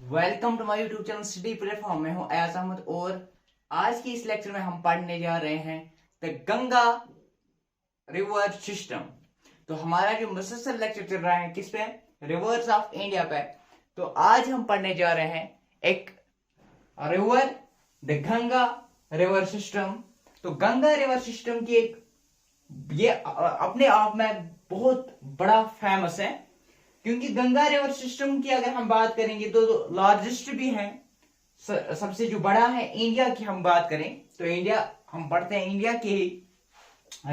Welcome to my YouTube channel study platform में हूं अयाज अहमद और आज की इस लेक्चर में हम पढ़ने जा रहे हैं द गंगा रिवर सिस्टम। तो हमारा जो मुसलसल लेक्चर चल रहा है किस पे, रिवर्स ऑफ इंडिया पे। तो आज हम पढ़ने जा रहे हैं एक river, the Ganga river system. तो गंगा रिवर सिस्टम की एक ये अपने आप में बहुत बड़ा फेमस है, क्योंकि गंगा रिवर सिस्टम की अगर हम बात करेंगे तो लार्जेस्ट भी है, सबसे जो बड़ा है। इंडिया की हम बात करें तो इंडिया, हम पढ़ते हैं इंडिया के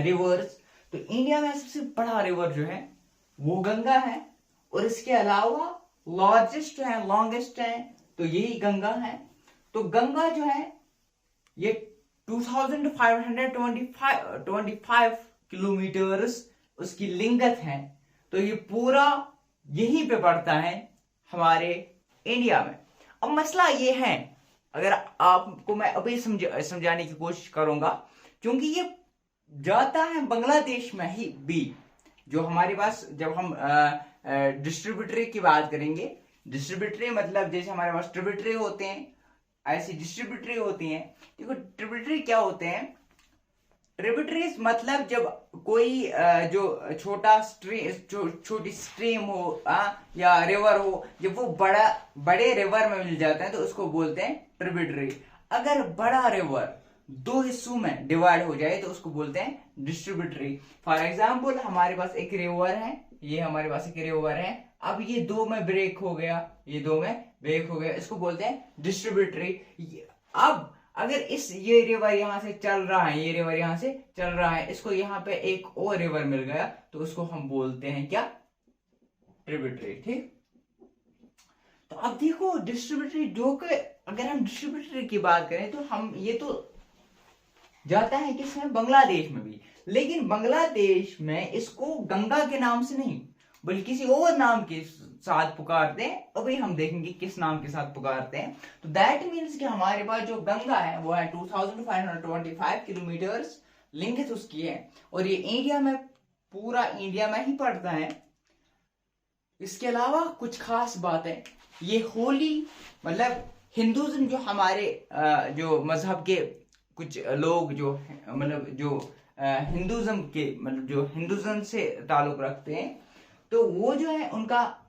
रिवर्स। तो इंडिया में सबसे बड़ा रिवर जो है वो गंगा है, और इसके अलावा लार्जेस्ट है, लॉन्गेस्ट है, तो यही गंगा है। तो गंगा जो है ये 2525 किलोमीटर्स उसकी लिंगत है। तो ये पूरा यहीं पे पड़ता है हमारे इंडिया में। अब मसला ये है, अगर आपको मैं अभी समझाने की कोशिश करूंगा, क्योंकि ये जाता है बांग्लादेश में ही भी। जो हमारे पास, जब हम डिस्ट्रीब्यूटरी की बात करेंगे, डिस्ट्रीब्यूटरी मतलब जैसे हमारे पास ट्रिब्यूटरी होते हैं, ऐसी डिस्ट्रीब्यूटरी होती हैं। देखो ट्रिब्यूटरी क्या होते हैं, ट्रिब्यूटरीज मतलब जब कोई जो छोटा छोटी स्ट्रीम हो या रिवर हो, जब वो बड़े रिवर में मिल जाता है तो उसको बोलते हैं ट्रिब्यूटरी। अगर बड़ा रिवर दो हिस्सों में डिवाइड हो जाए तो उसको बोलते हैं डिस्ट्रीब्यूटरी। फॉर एग्जाम्पल हमारे पास एक रिवर है, ये हमारे पास एक रिवर है, अब ये दो में ब्रेक हो गया, ये दो में ब्रेक हो गया, इसको बोलते हैं डिस्ट्रीब्यूटरी। अब अगर ये रिवर यहां से चल रहा है, ये रिवर यहां से चल रहा है, इसको यहां पे एक और रिवर मिल गया तो उसको हम बोलते हैं क्या, ट्रिब्यूटरी। ठीक। तो अब देखो डिस्ट्रीब्यूटरी, जो कि अगर हम डिस्ट्रीब्यूटरी की बात करें तो हम ये तो जाता है किसमें, बांग्लादेश में भी। लेकिन बांग्लादेश में इसको गंगा के नाम से नहीं बल्कि किसी और नाम के साथ पुकारते हैं। अभी हम देखेंगे किस नाम के साथ पुकारते हैं। तो दैट मीन्स कि हमारे पास जो गंगा है वो है 2525 किलोमीटर लिंगथ उसकी है, और ये इंडिया में, पूरा इंडिया में ही पड़ता है। इसके अलावा कुछ खास बात है, ये होली मतलब हिंदुज्म, जो हमारे जो मजहब के कुछ लोग जो मतलब जो हिंदुज्म के मतलब जो हिंदुज्म से ताल्लुक रखते हैं, तो वो जो है उनका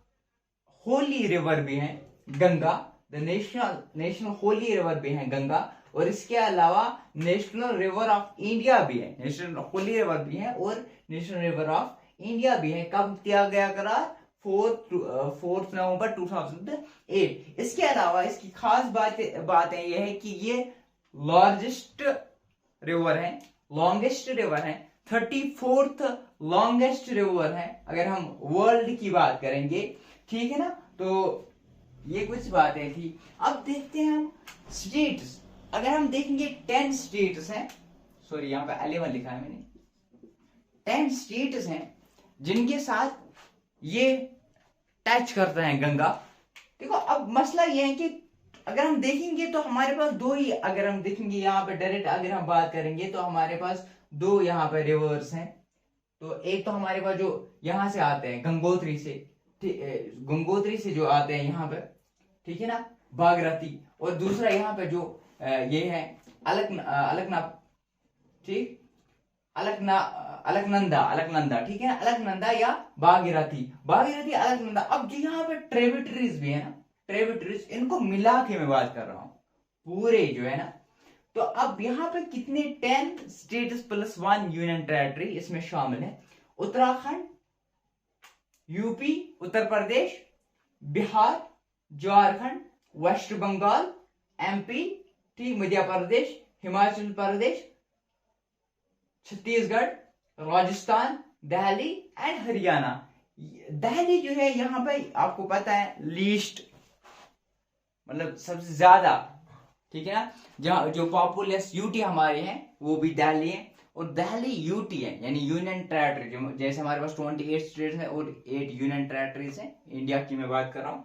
होली रिवर भी है Ganga, the national Holi river भी है गंगा। और इसके अलावा नेशनल रिवर ऑफ इंडिया भी है, नेशनल होली रिवर भी है और नेशनल रिवर ऑफ इंडिया भी है। कब किया गया करार, 4 नवंबर 2008। इसके अलावा इसकी खास बातें यह है कि ये लार्जेस्ट रिवर है, लॉन्गेस्ट रिवर है, 34th लॉन्गेस्ट रिवर है अगर हम वर्ल्ड की बात करेंगे। ठीक है ना। तो ये कुछ बातें थी। अब देखते हैं हम स्टेट्स। अगर हम देखेंगे 10 स्टेट्स हैं, सॉरी यहां पे 11 लिखा है मैंने, 10 स्टेट्स हैं जिनके साथ ये टच करते हैं गंगा। देखो अब मसला ये है कि अगर हम देखेंगे तो हमारे पास दो ही, अगर हम देखेंगे यहाँ पे डायरेक्ट अगर हम बात करेंगे तो हमारे पास दो यहाँ पे रिवर्स हैं। तो एक तो हमारे पास जो यहां से आते हैं गंगोत्री से, गंगोत्री से जो आते हैं यहाँ पे, ठीक है ना, भागीरथी। और दूसरा यहाँ पे जो ये है अलकनंदा, ठीक, अलकनंदा, ठीक है ना, अलकनंदा या भागीरथी, अलकनंदा। अब जो यहाँ पे ट्रिब्यूटरीज भी है ना, ट्रिब्यूटरीज, इनको मिला के मैं बात कर रहा हूं पूरे जो है ना। तो अब यहाँ पे कितने, 10 स्टेट्स प्लस 1 यूनियन टेरिटरी इसमें शामिल है। Uttarakhand, UP, Uttar Pradesh, Bihar, Jharkhand, waste Bengal, MP, ठीक, मध्य प्रदेश, हिमाचल प्रदेश, छत्तीसगढ़, राजस्थान, दिल्ली एंड हरियाणा। दिल्ली जो है यहाँ पे आपको पता है लीस्ट, मतलब सबसे ज्यादा, ठीक है ना, जहां जो पॉपुलस यूटी हमारे हैं वो भी दिल्ली है, और दिल्ली यूटी है यानी यूनियन टेरिटरी। जैसे हमारे पास 28 स्टेट्स हैं और 8 यूनियन टेरिटरीज हैं, इंडिया की मैं बात कर रहा हूं।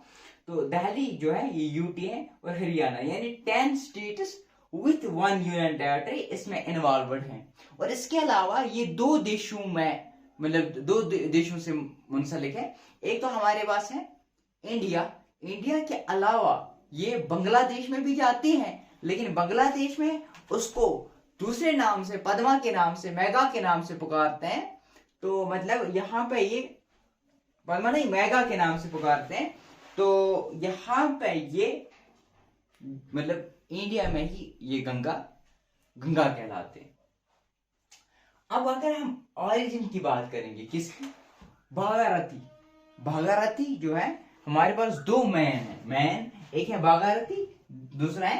तो दिल्ली जो है ये यूटी है, और हरियाणा यानी 10 स्टेट्स विथ 1 यूनियन टेरिटरी इसमें इन्वॉल्वड है। और इसके अलावा ये दो देशों में, मतलब दो देशों से मुंसलिक है। एक तो हमारे पास है इंडिया, इंडिया के अलावा ये बांग्लादेश में भी जाती हैं, लेकिन बांग्लादेश में उसको दूसरे नाम से, पद्मा के नाम से, मेगा के नाम से पुकारते हैं। तो मतलब यहाँ पे ये पद्मा नहीं, मेगा के नाम से पुकारते हैं। तो यहाँ पे ये मतलब इंडिया में ही ये गंगा कहलाते हैं। अब अगर हम ऑरिजिन की बात करेंगे, किसकी? भागीरथी जो है, हमारे पास दो मैन, एक है भागीरथी, दूसरा है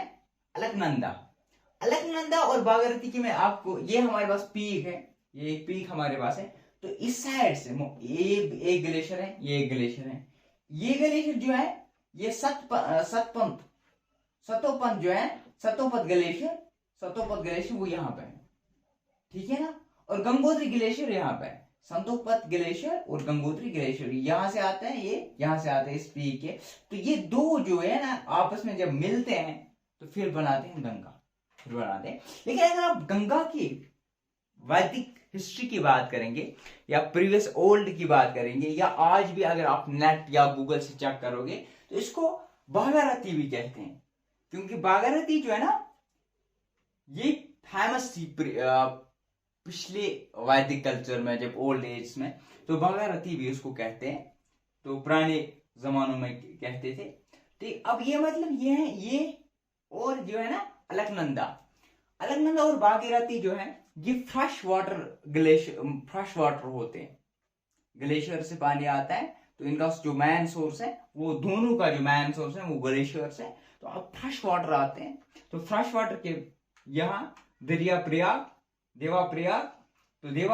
अलकनंदा और भागीरथी की मैं आपको, ये हमारे पास पीक है, ये एक पीक हमारे पास है। तो इस साइड से ये एक ग्लेशियर है, ये एक ग्लेशियर है। ये ग्लेशियर जो है ये सतोपंत जो है, सतोपत ग्लेशियर वो यहाँ पे है, ठीक है ना। और गंगोत्री ग्लेशियर यहाँ पे है, संतोपत ग्लेशियर और गंगोत्री ग्लेशियर यहाँ से आता है, ये यहाँ से आता है इस पीक के। तो ये दो जो है ना आपस में जब मिलते हैं तो फिर बनाते हैं गंगा, लेकिन अगर आप गंगा की वैदिक हिस्ट्री की बात करेंगे या प्रीवियस ओल्ड की बात करेंगे, या आज भी अगर आप नेट या गूगल से चेक करोगे तो इसको भागीरथी भी कहते हैं, क्योंकि भागीरथी जो है ना ये फेमस थी पिछले वैदिक कल्चर में, जब ओल्ड एज में, तो भागीरथी भी उसको कहते हैं, तो पुराने जमानों में कहते थे। ठीक, अब ये मतलब ये है, ये और जो है ना अलकनंदा और भागीरथी जो है ये फ्रेश वाटर होते हैं, ग्लेशियर से पानी आता है। तो इनका जो मैन सोर्स है, वो दोनों का जो मैन सोर्स है वो ग्लेशियर से, तो अब फ्रेश वाटर आते हैं। तो फ्रेश वाटर के यहाँ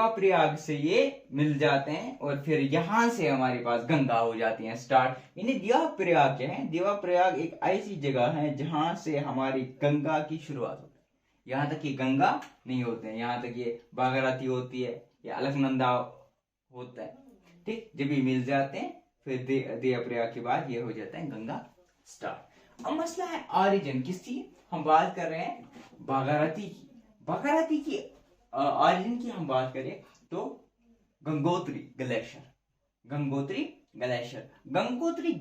देवाप्रयाग से ये मिल जाते हैं, और फिर यहां से हमारे पास गंगा हो जाती है स्टार्ट। इन्हें देवाप्रयाग क्या है? देवाप्रयाग एक ऐसी जगह है जहां से हमारी गंगा की शुरुआत होती है। यहाँ तक ये गंगा नहीं होते हैं, यहाँ तक ये भागीरथी होती है या अलकनंदा होता है। ठीक, जब ये मिल जाते हैं फिर देवप्रयाग के बाद ये हो जाता है गंगा स्टार्ट। अब मसला है ऑरिजिन किसकी? हम बात कर रहे हैं भागीरथी की ऑरिजिन की हम बात करें तो गंगोत्री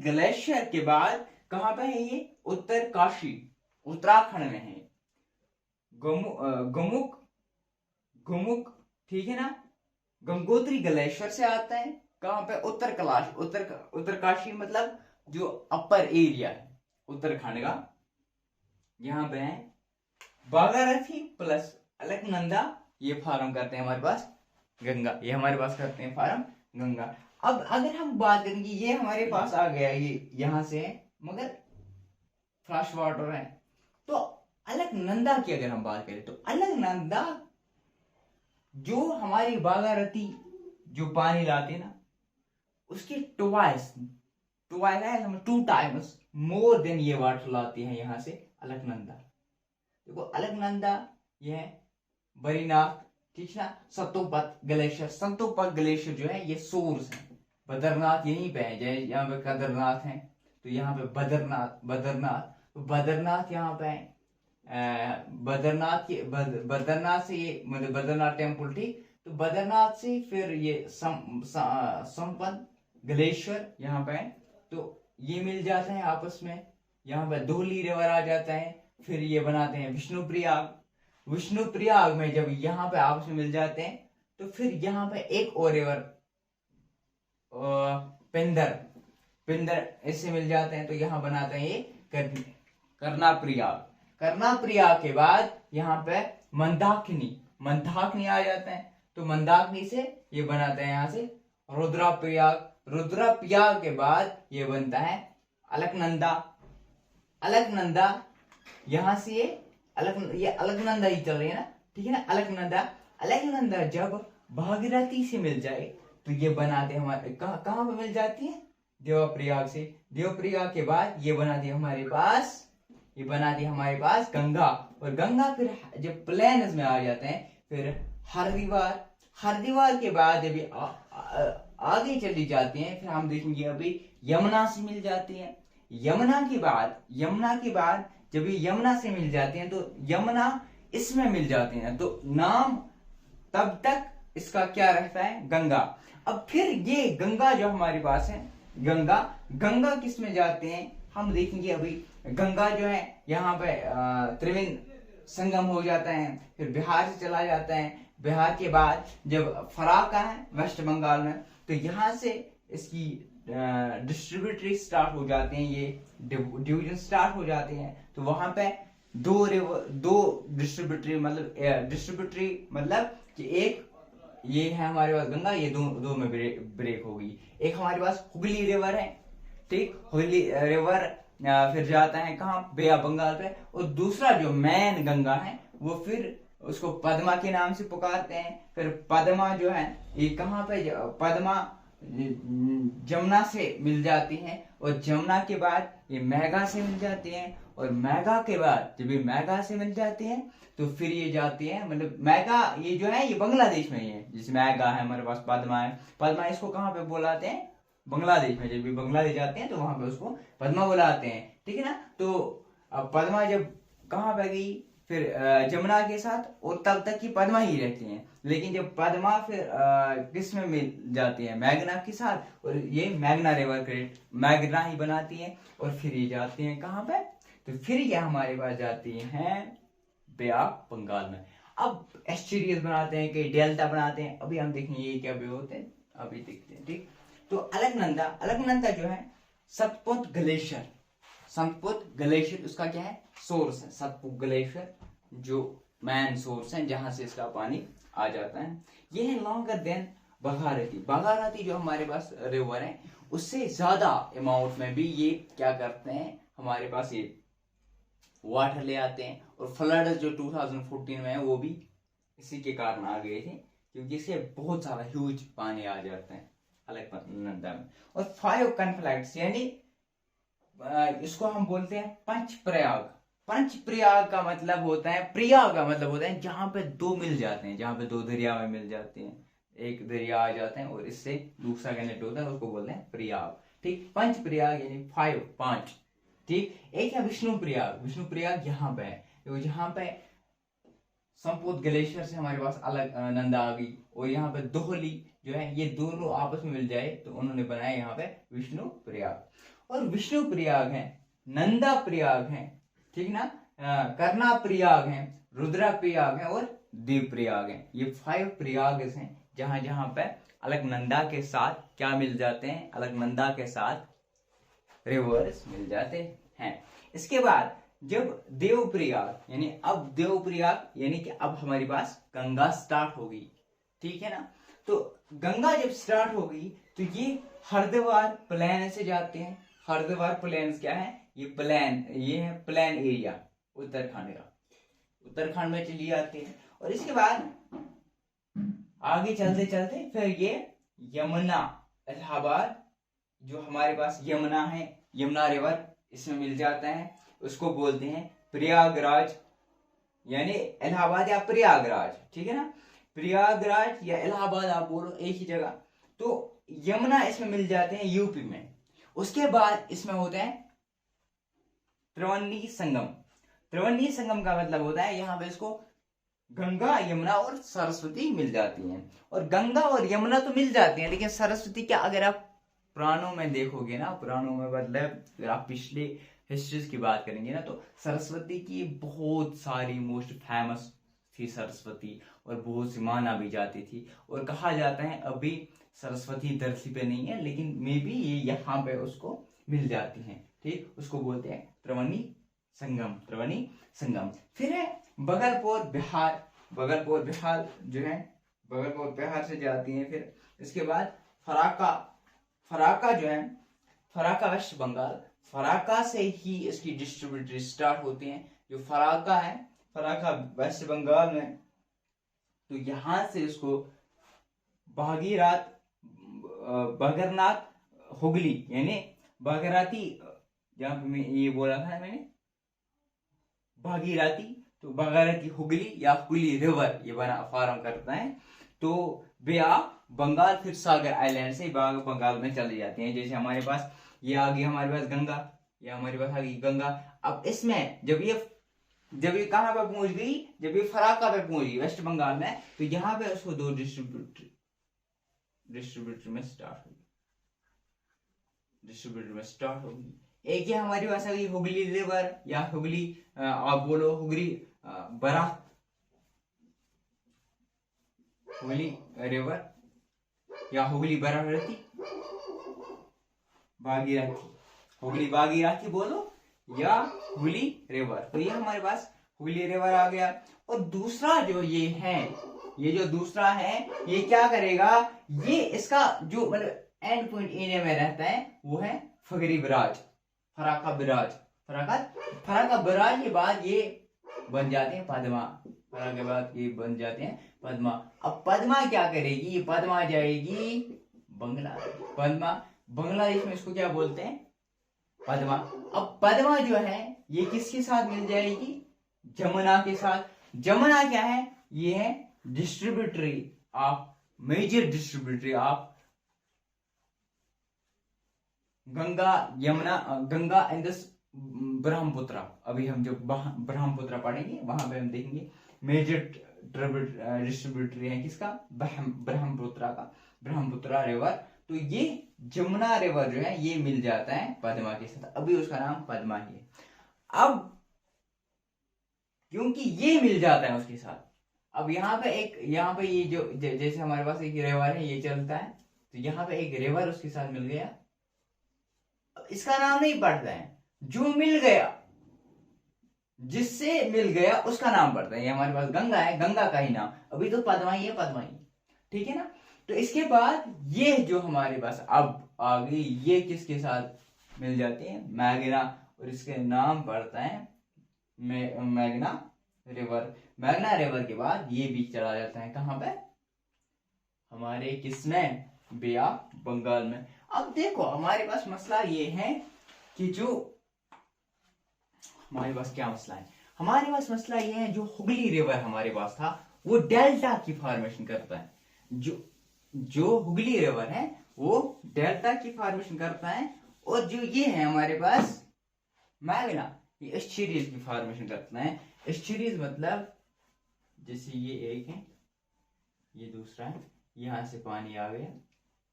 ग्लेशियर के बाद कहां पे है ये? उत्तराखंड में है। गोमुख, ठीक है ना। गंगोत्री ग्लेशियर से आता है कहां पे? उत्तरकाशी मतलब जो अपर एरिया है उत्तराखंड का, यहां पे है। भागीरथी प्लस अलकनंदा ये फॉर्म करते हैं हमारे पास गंगा, ये हमारे पास करते हैं फॉर्म गंगा। अब अगर हम बात करेंगे, ये हमारे पास आ गया, ये यहां से है, मगर फ्रेश वाटर है। तो अलकनंदा की अगर हम बात करें तो अलकनंदा जो हमारी भागीरथी जो पानी लाती है ना, उसकी टू टाइम्स मोर देन ये वाटर लाती है यहाँ से अलकनंदा। देखो अलकनंदा ये है, बद्रीनाथ, ठीक है ना, सतोपत ग्लेशियर जो है ये सोर्स है। बद्रीनाथ यहीं पे है, जैसे यहाँ पे केदारनाथ है तो यहाँ पे बद्रीनाथ यहाँ पे है। बद्रीनाथ से ये मतलब बद्रीनाथ टेम्पल, ठीक। तो बद्रीनाथ से फिर ये संपत ग्लेशियर यहाँ पे है, तो ये मिल जाते हैं आपस में। यहाँ पे धौली रिवर आ जाता है, फिर ये बनाते हैं विष्णुप्रयाग में। जब यहाँ पे आपस में मिल जाते हैं तो फिर यहाँ पे एक और रिवर पिंदर ऐसे मिल जाते हैं, तो यहाँ बनाते हैं ये कर्णाप्रयाग के बाद यहाँ पे मंदाकिनी आ जाते हैं, तो मंदाकिनी से ये बनाते हैं यहाँ से रुद्रप्रयाग के बाद ये बनता है अलकनंदा। यहाँ से ये अलकनंदा ही चल रही है ना, ठीक है ना। अलकनंदा जब भागीरथी से मिल जाए तो ये बनाते हमारे कहाँ पे मिल जाती है? देवप्रयाग से। देवप्रयाग के बाद ये बनाती है हमारे पास गंगा, और गंगा फिर जब प्लेन्स में आ जाते हैं फिर हरिद्वार के बाद जब आगे चली जाती हैं, फिर हम देखेंगे अभी यमुना से मिल जाती हैं। यमुना के बाद जब ये यमुना से मिल जाती हैं तो यमुना इसमें मिल जाती हैं, तो नाम तब तक इसका क्या रहता है? गंगा। अब फिर ये गंगा जो हमारे पास है गंगा। गंगा किस में जाते हैं हम देखेंगे अभी। गंगा जो है यहाँ पे त्रिवेणी संगम हो जाता है, फिर बिहार से चला जाता है। बिहार के बाद जब फराक्का है वेस्ट बंगाल में, तो यहाँ से इसकी डिस्ट्रीब्यूटरी स्टार्ट हो जाते हैं, ये डिवीजन स्टार्ट हो जाते हैं। तो वहां पे दो डिस्ट्रीब्यूटरी मतलब कि एक ये है हमारे पास गंगा, ये दो में ब्रेक होगी। एक हमारे पास हुगली रिवर है, ठीक, हुगली रिवर फिर जाता है कहाँ, बे ऑफ बंगाल पे। और दूसरा जो मेन गंगा है वो फिर उसको पद्मा के नाम से पुकारते हैं। फिर पद्मा जो है ये कहाँ पे, पद्मा जमुना से मिल जाती हैं, और जमुना के बाद ये मेघा से मिल जाती हैं, और मेघा के बाद जब ये मेघा से मिल जाती हैं तो फिर ये जाती है, मतलब मेघा ये जो है ये बांग्लादेश में ही है। जैसे मेघा है हमारे पास, पद्मा है, पद्मा इसको कहाँ पे बुलाते हैं, बांग्लादेश में। जब भी बांग्लादेश जाते हैं तो वहां पे उसको पद्मा बुलाते हैं, ठीक है ना। तो अब पद्मा जब कहाँ पे गई, फिर जमुना के साथ, और तब तक की पद्मा ही रहती हैं। लेकिन जब पद्मा फिर किस में मिल जाती है, मैग्ना के साथ, और ये मैग्ना रिवर क्रेट मैग्ना ही बनाती है, और फिर ये जाती हैं कहाँ पे, तो फिर ये हमारे पास जाती हैं बे ऑफ बंगाल में। अब एस्चुरियस बनाते हैं, कई डेल्टा बनाते हैं, अभी हम देखेंगे ये क्या वे होते हैं, अभी देखते हैं, ठीक। तो अलकनंदा जो है सतपुत ग्लेशियर, सतपुत ग्लेशियर उसका क्या है, सोर्स है। सतपुत ग्लेशियर जो मैन सोर्स है जहां से इसका पानी आ जाता है। ये है लॉन्गर देन बघारती। बघारती जो हमारे पास रिवर है उससे ज्यादा अमाउंट में भी ये क्या करते हैं, हमारे पास ये वाटर ले आते हैं। और फ्लड जो 2014 में है वो भी इसी के कारण आ गए थे, क्योंकि इससे बहुत सारा ह्यूज पानी आ जाता है अलकनंदा में। और 5 कॉन्फ्लिक्ट्स यानी इसको हम बोलते हैं पंचप्रयाग। पंचप्रयाग का मतलब होता है, प्रयाग का मतलब होता है जहां पे दो मिल जाते हैं, जहां पे दो दरिया में मिल जाते हैं, एक दरिया आ जाते हैं और इससे दूसरा कनेक्ट होता है, उसको बोलते हैं प्रयाग, ठीक। पंचप्रयाग यानी 5, ठीक। एक है विष्णु प्रयाग। विष्णु प्रयाग यहाँ पे है, जहां पे संपूत ग्लेशियर से हमारे पास अलकनंदा आ गई, और यहाँ पे दोहली जो है ये दोनों आपस में मिल जाए तो उन्होंने बनाया यहाँ पे विष्णु प्रयाग। और विष्णु प्रयाग है, नंदा प्रयाग है, ठीक ना, कर्णा प्रयाग है, रुद्रा प्रयाग है, और देव प्रयाग है। ये 5 प्रयाग हैं जहां जहां पे अलकनंदा के साथ क्या मिल जाते हैं, अलकनंदा के साथ रिवर्स मिल जाते हैं। इसके बाद जब देवप्रयाग यानी अब देवप्रयाग यानी कि अब हमारे पास गंगा स्टार्ट हो गई, ठीक है ना। तो गंगा जब स्टार्ट हो गई तो ये हरिद्वार प्लेन से जाते हैं। हरिद्वार प्लेन क्या है, ये प्लेन, ये है प्लेन एरिया उत्तराखंड का, उत्तराखंड में चली जाती है। और इसके बाद आगे चलते चलते फिर ये यमुना, इलाहाबाद जो हमारे पास यमुना है, यमुना रिवर इसमें मिल जाता है, उसको बोलते हैं प्रयागराज, यानी इलाहाबाद या प्रयागराज, ठीक है ना। प्रयागराज या इलाहाबाद आप बोलो एक ही जगह। तो यमुना इसमें मिल जाते हैं यूपी में। उसके बाद इसमें होते हैं त्रिवेणी संगम। त्रिवेणी संगम का मतलब होता है यहाँ पे इसको गंगा, यमुना और सरस्वती मिल जाती हैं। और गंगा और यमुना तो मिल जाती हैं, लेकिन सरस्वती क्या, अगर आप पुराणों में देखोगे ना, पुराणों में मतलब अगर आप पिछले हिस्ट्रीज की बात करेंगे ना, तो सरस्वती की बहुत सारी मोस्ट फेमस थी सरस्वती, और बहुत सी माना भी जाती थी। और कहा जाता है अभी सरस्वती धरती पे नहीं है, लेकिन मे बी ये यहाँ पे उसको मिल जाती हैं, ठीक। उसको बोलते हैं त्रिवेणी संगम, त्रिवेणी संगम। फिर है बगलपुर बिहार। बगलपुर बिहार जो है, बगलपुर बिहार से जाती है। फिर इसके बाद फराक्का, फराक्का जो है, फराक्का वेस्ट बंगाल, फराक्का से ही इसकी डिस्ट्रीब्यूटरी स्टार्ट होती है। जो फराक्का है, फराक्का वेस्ट बंगाल में, तो यहां से इसको भागीरथ, बगरनाथ, हुगली यानी भागीरथी, जहां पे मैं ये बोला था मैंने भागीरथी, तो भागीरथी हुगली या हुगली रिवर ये बना फॉर्म करता है। तो बे ऑफ बंगाल फिर सागर आइलैंड से बंगाल में चली जाती हैं। जैसे हमारे पास ये आ गई, हमारे पास गंगा, ये हमारे पास आ गई गंगा। अब इसमें जब ये कहां पे पहुंच गई, जब ये फराक्का पे पहुंच गई वेस्ट बंगाल में, तो यहाँ पे उसको दो डिस्ट्रीब्यूटर में स्टार्ट हुई। डिस्ट्रीब्यूटर में स्टार्ट होगी। एक ये हमारी भाषा की हुगली रिवर या हुगली आप बोलो हुगली बराह, हुगली रिवर या हुगली बराहती भागीरथी, हुगली भागीरथी बोलो या हुगली रिवर। तो ये हमारे पास हुगली रिवर आ गया। और दूसरा जो ये है, ये जो दूसरा है ये क्या करेगा, ये इसका जो मतलब एंड पॉइंट एरिया में रहता है वो है फगरी बराज, फराका बराज, फराका बराज के बाद ये बन जाते हैं पद्मा, फरा के बाद ये बन जाते हैं पद्मा। अब पद्मा क्या करेगी, पद्मा जाएगी बांग्लादेश, पद्मा बांग्लादेश में इसको क्या बोलते हैं, पद्मा। अब पद्मा जो है ये किसके साथ मिल जाएगी, जमुना के साथ। जमुना क्या है, ये है distributary of, major distributary of Ganga, Yamuna, Ganga and Brahmaputra. अभी हम जो ब्रह्मपुत्र पढ़ेंगे वहां पे हम देखेंगे मेजर डिस्ट्रीब्यूटरी है किसका, ब्रह्मपुत्र का, ब्रह्मपुत्र रिवर। तो ये जमुना रिवर जो है ये मिल जाता है पद्मा के साथ, अभी उसका नाम पद्मा ही है। अब क्योंकि ये मिल जाता है उसके साथ, अब यहाँ पे ये जो जैसे हमारे पास एक रिवर है ये चलता है, तो यहाँ पे एक रिवर उसके साथ मिल गया, इसका नाम नहीं पड़ता है, जो मिल गया, जिससे मिल गया उसका नाम पड़ता है। ये हमारे पास गंगा है, गंगा का ही नाम, अभी तो पद्मा ही है, पद्मा ही, ठीक है ना। तो इसके बाद ये जो हमारे पास अब आ गई, ये किसके साथ मिल जाती है, मैग्ना, और इसके नाम पड़ता है मैग्ना रिवर। मैग्ना रिवर के बाद ये भी चला जाता है कहां पे, हमारे किसमें, बे ऑफ बंगाल में। अब देखो हमारे पास मसला ये है कि जो हमारे पास क्या मसला है, हमारे पास मसला ये है जो हुगली रिवर हमारे पास था वो डेल्टा की फॉर्मेशन करता है, जो हुगली रिवर है वो डेल्टा की फॉर्मेशन करता है, और जो ये है हमारे पास मैग्ना, ये एस्चुरीज की फॉर्मेशन करता है। एस्चुरीज मतलब जैसे ये एक है, ये दूसरा है, यहां से पानी आ गया,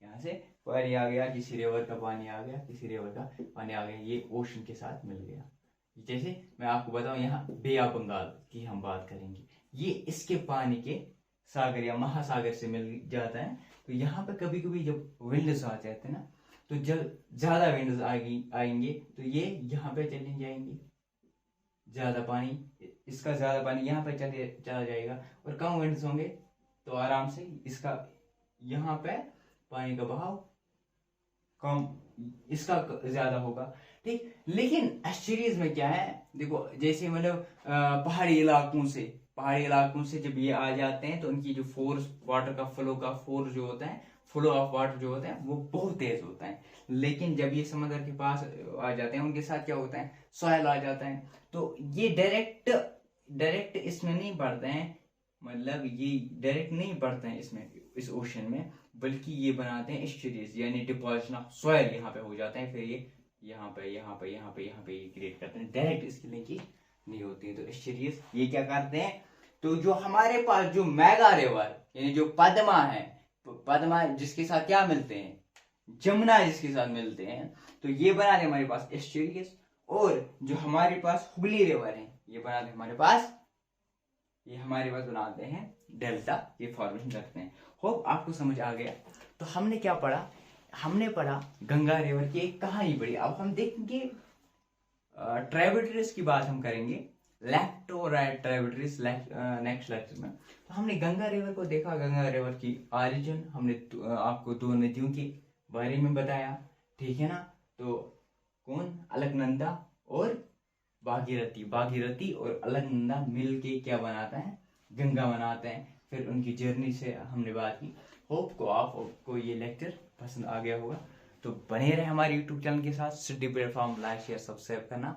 यहाँ से पानी आ गया, किसी रिवर का पानी आ गया, किसी रिवर का पानी आ गया, ये ओशन के साथ मिल गया। जैसे मैं आपको बताऊं, यहाँ बे ऑफ बंगाल की हम बात करेंगे, ये इसके पानी के सागर या महासागर से मिल जाता है। तो यहाँ पे कभी कभी जब विंड्स आ जाते हैं ना, तो जब ज्यादा विंड्स आएंगे तो ये यहाँ पे चले जाएंगे, ज्यादा पानी, इसका ज्यादा पानी यहाँ पे चला जाएगा, और कम विंड्स होंगे तो आराम से इसका यहाँ पे पानी का बहाव कम, इसका ज्यादा होगा, ठीक। लेकिन एस्चुरीज में क्या है, देखो जैसे मतलब पहाड़ी इलाकों से जब ये आ जाते हैं तो उनकी जो फोर्स, वाटर का फोर्स जो होता है, फ्लो ऑफ वाटर जो होता है वो बहुत तेज होता है। लेकिन जब ये समंदर के पास आ जाते हैं उनके साथ क्या होता है, सॉइल आ जाता है, तो ये डायरेक्ट इसमें नहीं बढ़ते हैं, मतलब ये डायरेक्ट नहीं बढ़ते हैं इसमें, इस ओशन में, बल्कि ये बनाते हैं एस्चुरीज, यानी डिपोजिशन ऑफ सॉइल यहाँ पे हो जाते हैं, फिर ये यहाँ पे ये क्रिएट करते हैं, डायरेक्ट इसकी लिंकिंग नहीं होती है। तो एस्चुरीज ये क्या करते हैं, तो जो हमारे पास जो मैगा रिवर यानी जो पद्मा है, पद्मा जिसके साथ क्या मिलते हैं, जमुना जिसके साथ मिलते हैं, तो ये बनाते हमारे पास एस्चुरीज। और जो हमारे पास हुगली रिवर है ये बनाते हमारे पास बनाते हैं डेल्टा, ये फॉर्मेशन करते हैं। होप आपको समझ आ गया। तो हमने क्या पढ़ा, हमने पढ़ा गंगा रिवर की एक कहानी पढ़ी। अब हम देखेंगे ट्राइब्यूटरीज की बात हम करेंगे, लेफ्ट और राइट ट्राइब्यूटरीज नेक्स्ट लेक्चर में। तो हमने गंगा रिवर को देखा, गंगा रिवर की ऑरिजिन, हमने आपको दो नदियों के बारे में बताया, ठीक है ना। तो कौन, अलकनंदा और भागीरथी और अलकनंदा मिलके क्या बनाता है, गंगा बनाते हैं। फिर उनकी जर्नी से हमने बात की। होप को आपको ये लेक्चर पसंद आ गया होगा। तो बने रहे हमारे यूट्यूब चैनल के साथ। City platform like share subscribe करना